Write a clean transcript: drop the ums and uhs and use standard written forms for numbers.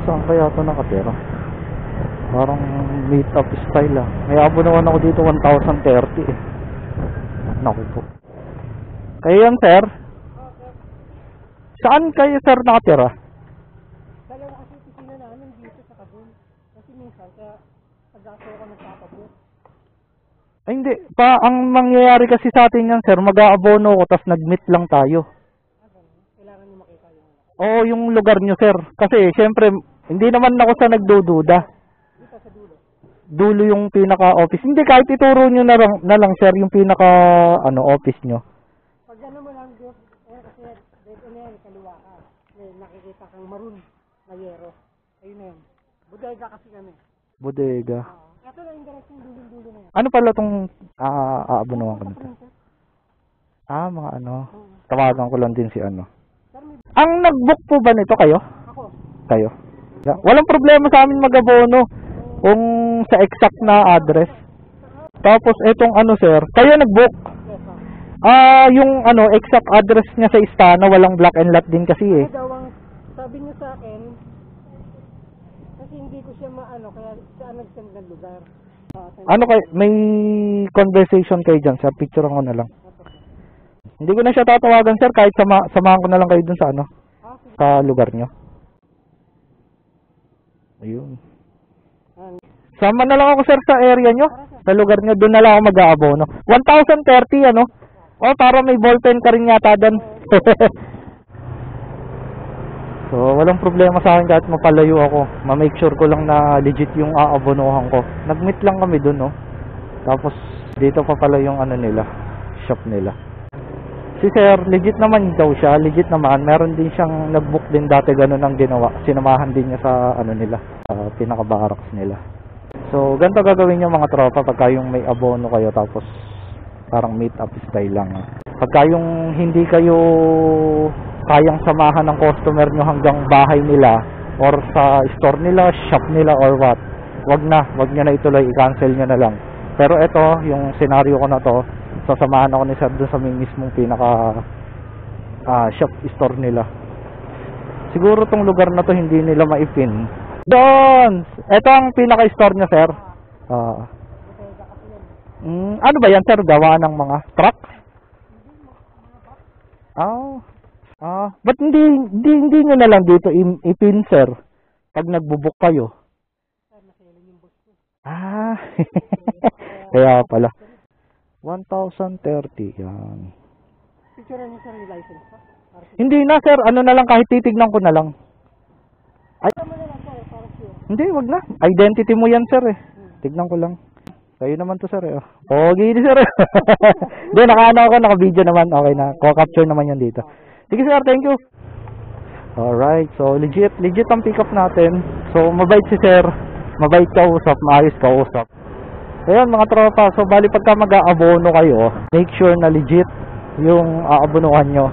Saan kaya ito nakatira? Parang meet up style ah. May abonawan ako dito 1,030 eh. Naku po. Kayo yan sir? Saan kayo sir nakatira? Dalawa kasi pisina namin dito sa Kabul. Kasi minsan kaya pag-aso ko nagpapabook. Ay hindi. Ang mangyayari kasi sa atin yan sir, mag-aabono ko tapos nag-meet lang tayo. Kailangan nyo makita yung Oo, yung lugar nyo sir. Kasi syempre, hindi naman ako sa nagdududa. dito sa dulo. Dulo yung pinaka-office. Hindi, kahit ituro nyo na lang sir yung pinaka-office nyo. Pag ano mo lang, Diyos, kasi dito na yan, kaliwa ka. May nakikita kang maroon na yero. Ayun na yun. Bodega kasi kami. Bodega. Ito na yung direction dulo-dulo na yan. Ano pala itong aabonohan ko nito? Mga ano. Tawagan ko lang din si ano. Ang nag-book po ba nito kayo? Ako. Kayo? Walang problema sa amin mag-abono kung sa exact na address. Tapos itong ano sir, kayo nag-book? Yung ano exact address niya sa Istana, walang block and lot din kasi eh. Sabi niya sa akin, kasi hindi ko siya maano, kaya siya nag-send ng lugar. Ano kayo, may conversation kayo dyan sir, picturean ko na lang. Hindi ko na siya tatawagan sir, kahit samahan ko na lang kayo dun sa ano, sa lugar nyo. Ayun. Sama na lang ako sir sa area nyo, sa lugar nyo, doon na lang ako mag-aabono. 1,030 ano? O, para may ballpen ka rin yata doon. So, walang problema sa akin kahit mapalayo ako. Ma-make sure ko lang na legit yung aabonohan ko. Nag-meet lang kami doon, no? Tapos, dito pa pala yung ano nila, shop nila. Si sir, legit naman daw siya, legit naman. Meron din siyang nag-book din dati, ganun ang ginawa. Sinamahan din niya sa ano nila, pinaka-barracks nila. So, ganito gagawin niyo mga tropa pagka yung may abono kayo tapos parang meet up style lang. Pagka yung hindi kayo kayang samahan ng customer nyo hanggang bahay nila or sa store nila, shop nila or what, wag nyo na ituloy, i-cancel nyo na lang. Pero ito, yung scenario ko na to, sasamahan ako ni sir doon sa mismong pinaka shop store nila. Siguro tong lugar na to hindi nila maipin. Doon! Ito ang pinaka-store niya, sir. Ano ba yan, sir? Gawa ng mga truck? Ba't hindi nyo na lang dito ipin, sir? Pag nagbubook kayo. Kaya pala. 1,030. Yan. Picture niyo sir yung license pa? Hindi na, sir. Ano na lang, kahit titignan ko na lang. Ay, hindi, wag na. Identity mo yan, sir eh. Tignan ko lang. Kayo naman to, sir eh. Okay, sir eh. Hindi, naka-ano ako, naka-video naman. Okay na. Ko-capture naman yan dito. Sige, sir. Thank you. Alright. So, legit ang pick-up natin. So, mabait si sir. Mabait kausap. Maayos kausap. Ayan, mga tropa. So, bali pagka mag-aabono kayo, make sure na legit yung aabonohan nyo.